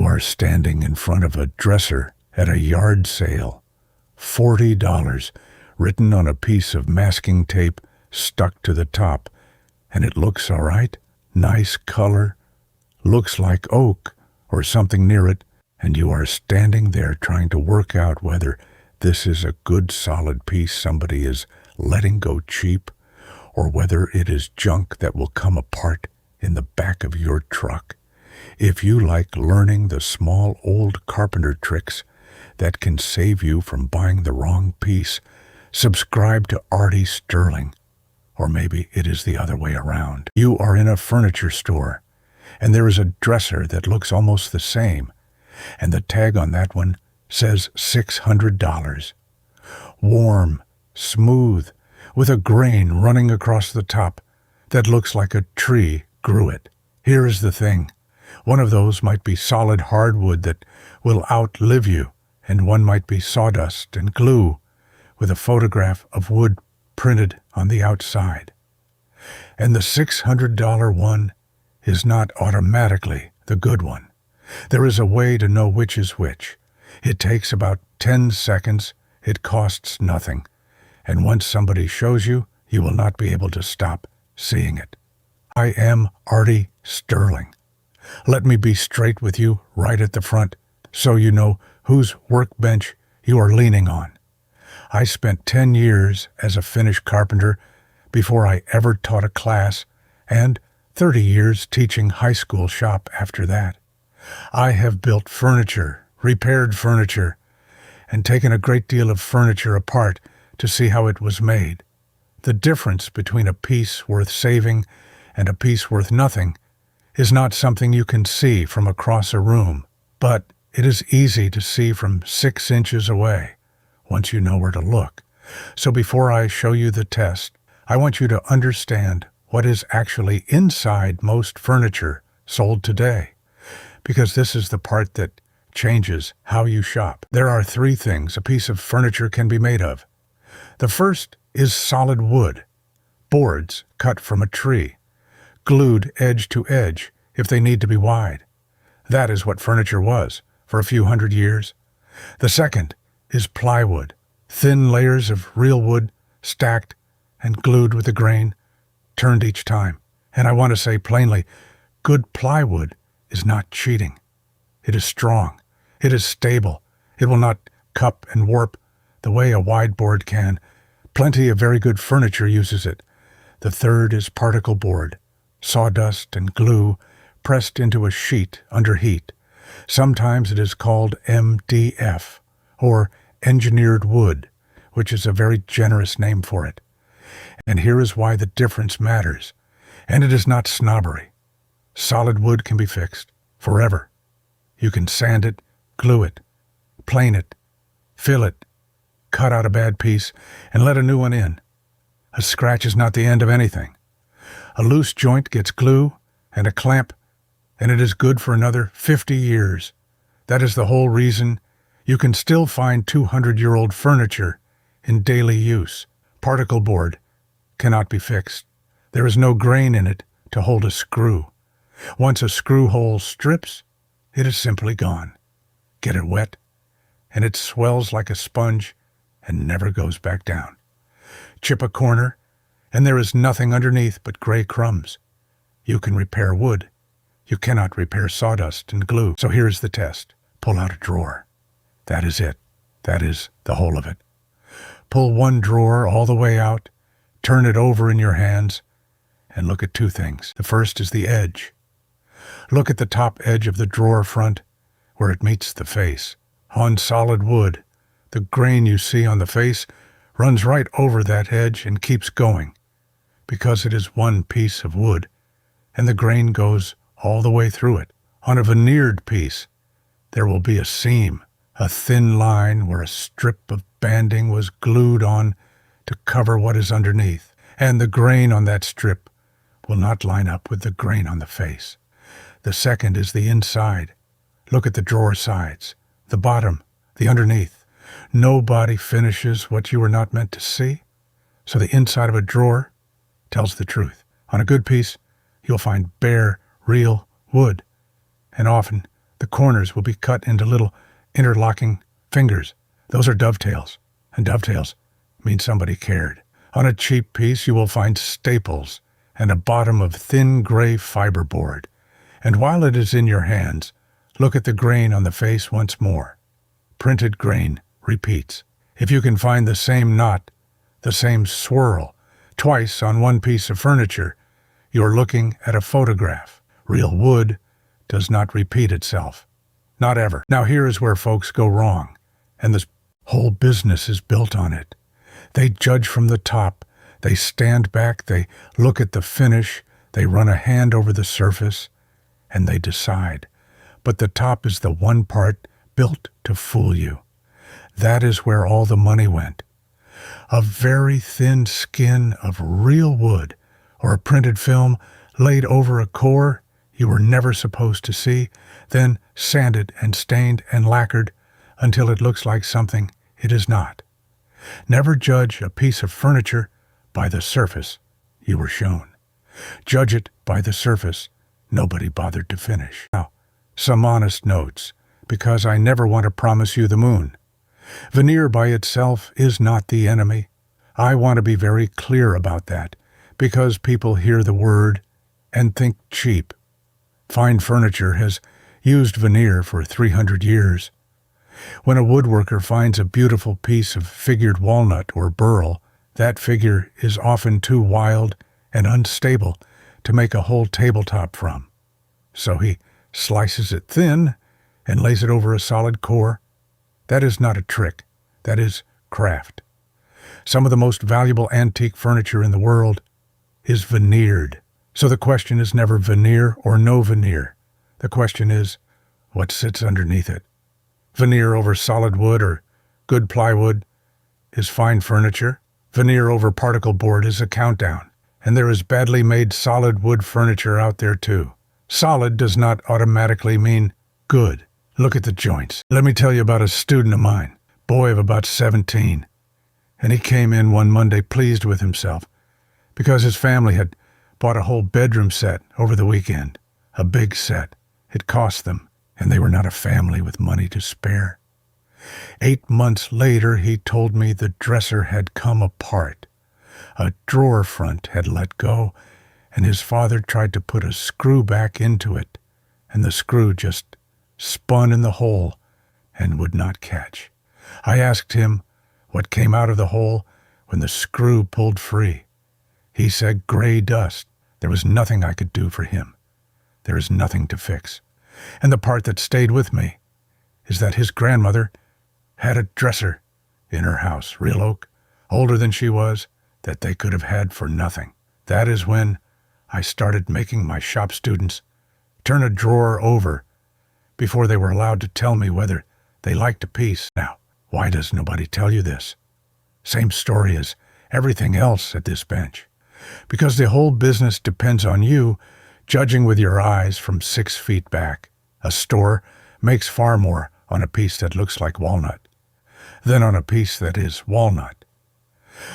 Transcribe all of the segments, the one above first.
are standing in front of a dresser at a yard sale. $40 written on a piece of masking tape stuck to the top. And it looks all right. Nice color. Looks like oak or something near it. And you are standing there trying to work out whether this is a good solid piece somebody is letting go cheap, or whether it is junk that will come apart in the back of your truck. If you like learning the small old carpenter tricks that can save you from buying the wrong piece, subscribe to Artie Sterling. Or maybe it is the other way around. You are in a furniture store, and there is a dresser that looks almost the same, and the tag on that one says $600. Warm, smooth, with a grain running across the top that looks like a tree grew it. Here is the thing. One of those might be solid hardwood that will outlive you, and one might be sawdust and glue with a photograph of wood printed on the outside. And the $600 one is not automatically the good one. There is a way to know which is which. It takes about 10 seconds. It costs nothing. And once somebody shows you, you will not be able to stop seeing it. I am Artie Sterling. Let me be straight with you right at the front, so you know whose workbench you are leaning on. I spent 10 years as a finished carpenter before I ever taught a class, and 30 years teaching high school shop after that. I have built furniture, repaired furniture, and taken a great deal of furniture apart to see how it was made. The difference between a piece worth saving and a piece worth nothing is not something you can see from across a room, but it is easy to see from 6 inches away, once you know where to look. So before I show you the test, I want you to understand what is actually inside most furniture sold today, because this is the part that changes how you shop. There are 3 things a piece of furniture can be made of. The first is solid wood, boards cut from a tree, glued edge to edge if they need to be wide. That is what furniture was for a few hundred years. The second is plywood, thin layers of real wood stacked and glued with a grain, turned each time. And I want to say plainly, good plywood is not cheating. It is strong. It is stable. It will not cup and warp the way a wide board can. Plenty of very good furniture uses it. The third is particleboard, sawdust and glue pressed into a sheet under heat. Sometimes it is called MDF, or engineered wood, which is a very generous name for it. And here is why the difference matters. And it is not snobbery. Solid wood can be fixed forever. You can sand it, glue it, plane it, fill it, cut out a bad piece, and let a new one in. A scratch is not the end of anything. A loose joint gets glue and a clamp, and it is good for another 50 years. That is the whole reason you can still find 200-year-old furniture in daily use. Particleboard cannot be fixed. There is no grain in it to hold a screw. Once a screw hole strips, it is simply gone. Get it wet, and it swells like a sponge and never goes back down. Chip a corner, and there is nothing underneath but gray crumbs. You can repair wood. You cannot repair sawdust and glue. So here's the test. Pull out a drawer. That is it. That is the whole of it. Pull one drawer all the way out, turn it over in your hands, and look at 2 things. The first is the edge. Look at the top edge of the drawer front where it meets the face. On solid wood, the grain you see on the face runs right over that edge and keeps going, because it is one piece of wood, and the grain goes all the way through it. On a veneered piece, there will be a seam, a thin line where a strip of banding was glued on to cover what is underneath, and the grain on that strip will not line up with the grain on the face. The second is the inside. Look at the drawer sides, the bottom, the underneath. Nobody finishes what you are not meant to see, so the inside of a drawer tells the truth. On a good piece, you'll find bare, real wood, and often The corners will be cut into little interlocking fingers. Those are dovetails, and dovetails mean somebody cared. On a cheap piece you will find staples and a bottom of thin gray fiberboard. And while it is in your hands, look at the grain on the face once more. Printed grain repeats. If you can find the same knot, the same swirl, twice on one piece of furniture, you're looking at a photograph. Real wood does not repeat itself. Not ever. Now here is where folks go wrong, and this whole business is built on it. They judge from the top. They stand back. They look at the finish. They run a hand over the surface, and they decide. But the top is the one part built to fool you. That is where all the money went. A very thin skin of real wood or a printed film laid over a core you were never supposed to see, then sanded and stained and lacquered until it looks like something it is not. Never judge a piece of furniture by the surface you were shown. Judge it by the surface nobody bothered to finish. Now, some honest notes, because I never want to promise you the moon. Veneer by itself is not the enemy. I want to be very clear about that, because people hear the word and think cheap. Fine furniture has used veneer for 300 years. When a woodworker finds a beautiful piece of figured walnut or burl, that figure is often too wild and unstable to make a whole tabletop from. So he slices it thin and lays it over a solid core. That is not a trick. That is craft. Some of the most valuable antique furniture in the world is veneered. So the question is never veneer or no veneer. The question is, what sits underneath it? Veneer over solid wood or good plywood is fine furniture. Veneer over particleboard is a countdown. And there is badly made solid wood furniture out there too. Solid does not automatically mean good. Look at the joints. Let me tell you about a student of mine, boy of about 17. And he came in one Monday pleased with himself because his family had bought a whole bedroom set over the weekend. A big set. It cost them, and they were not a family with money to spare. 8 months later, he told me the dresser had come apart. A drawer front had let go, and his father tried to put a screw back into it, and the screw just spun in the hole and would not catch. I asked him what came out of the hole when the screw pulled free. He said gray dust. There was nothing I could do for him. There is nothing to fix. And the part that stayed with me is that his grandmother had a dresser in her house, real oak, older than she was, that they could have had for nothing. That is when I started making my shop students turn a drawer over before they were allowed to tell me whether they liked a piece. Now, why does nobody tell you this? Same story as everything else at this bench. Because the whole business depends on you judging with your eyes from 6 feet back. A store makes far more on a piece that looks like walnut than on a piece that is walnut.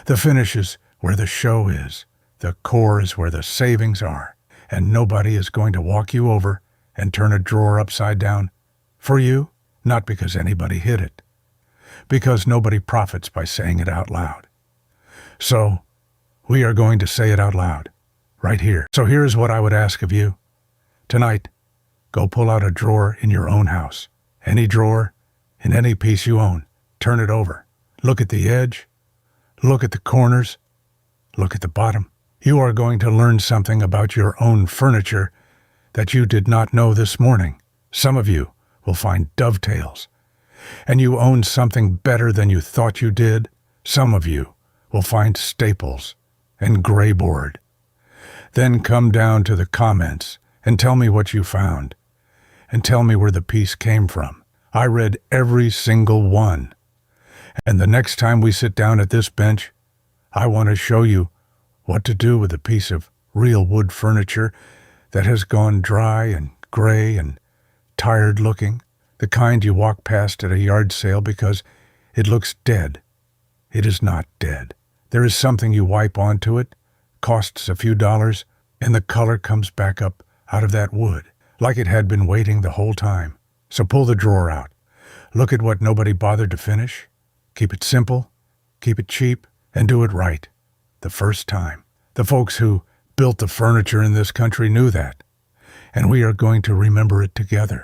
The finish is where the show is. The core is where the savings are. And nobody is going to walk you over and turn a drawer upside down for you, not because anybody hid it, because nobody profits by saying it out loud. So, we are going to say it out loud, right here. So here's what I would ask of you. Tonight, go pull out a drawer in your own house. Any drawer, in any piece you own. Turn it over. Look at the edge. Look at the corners. Look at the bottom. You are going to learn something about your own furniture that you did not know this morning. Some of you will find dovetails, and you own something better than you thought you did. Some of you will find staples and gray board. Then come down to the comments and tell me what you found, and tell me where the piece came from. I read every single one. And the next time we sit down at this bench, I want to show you what to do with a piece of real wood furniture that has gone dry and gray and tired looking, the kind you walk past at a yard sale because it looks dead. It is not dead. There is something you wipe onto it, costs a few dollars, and the color comes back up out of that wood, like it had been waiting the whole time. So pull the drawer out. Look at what nobody bothered to finish. Keep it simple, keep it cheap, and do it right. The first time. The folks who built the furniture in this country knew that. And we are going to remember it together.